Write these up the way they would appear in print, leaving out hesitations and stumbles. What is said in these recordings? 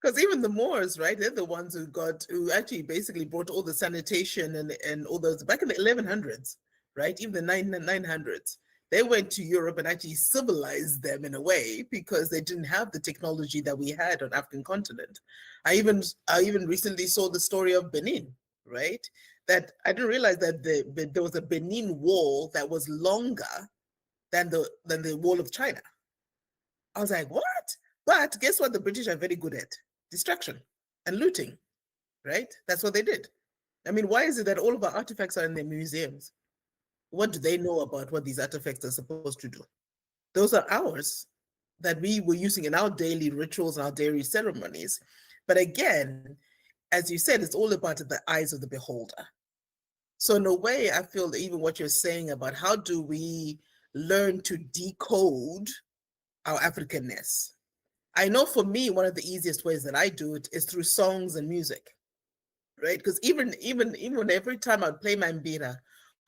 Because even the Moors, right? They're the ones who actually basically brought all the sanitation and all those back in the 1100s, right? Even the 900s. They went to Europe and actually civilized them in a way because they didn't have the technology that we had on African continent. I even recently saw the story of Benin, right? That I didn't realize that there was a Benin Wall that was longer than the Wall of China. I was like, what? But guess what? The British are very good at destruction and looting, right? That's what they did. I mean, why is it that all of our artifacts are in their museums? What do they know about what these artifacts are supposed to do? Those are ours that we were using in our daily rituals and our daily ceremonies. But again, as you said, it's all about the eyes of the beholder. So in a way, I feel that even what you're saying about how do we learn to decode our Africanness. I know for me, one of the easiest ways that I do it is through songs and music, right? Because even every time I'd play my mbira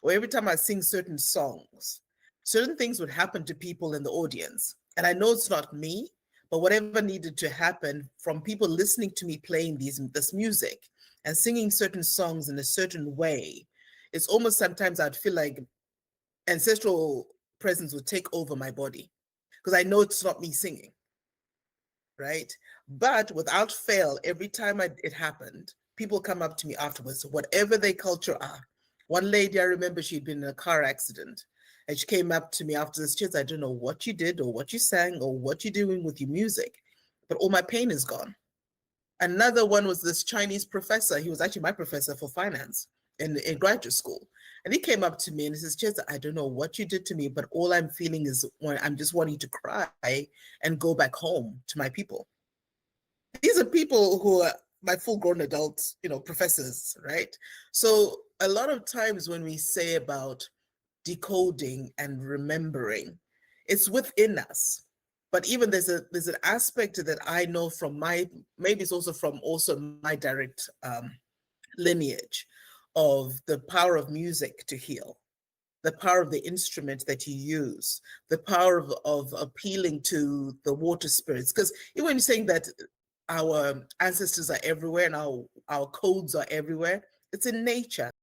or every time I sing certain songs, certain things would happen to people in the audience. And I know it's not me, but whatever needed to happen from people listening to me playing this music and singing certain songs in a certain way, it's almost sometimes I'd feel like ancestral presence would take over my body because I know it's not me singing, right? But without fail, every time it happened, people come up to me afterwards, whatever their culture are. One lady, I remember she'd been in a car accident and she came up to me after this. She said, I don't know what you did or what you sang or what you're doing with your music, but all my pain is gone. Another one was this Chinese professor. He was actually my professor for finance in graduate school. And he came up to me and he says, Chester, I don't know what you did to me, but all I'm feeling is I'm just wanting to cry and go back home to my people. These are people who are my full-grown adults, professors, right? So a lot of times when we say about decoding and remembering, it's within us. But even there's an aspect that I know from maybe it's also from my direct lineage of the power of music to heal, the power of the instrument that you use, the power of appealing to the water spirits. Because even when you're saying that our ancestors are everywhere and our codes are everywhere, it's in nature.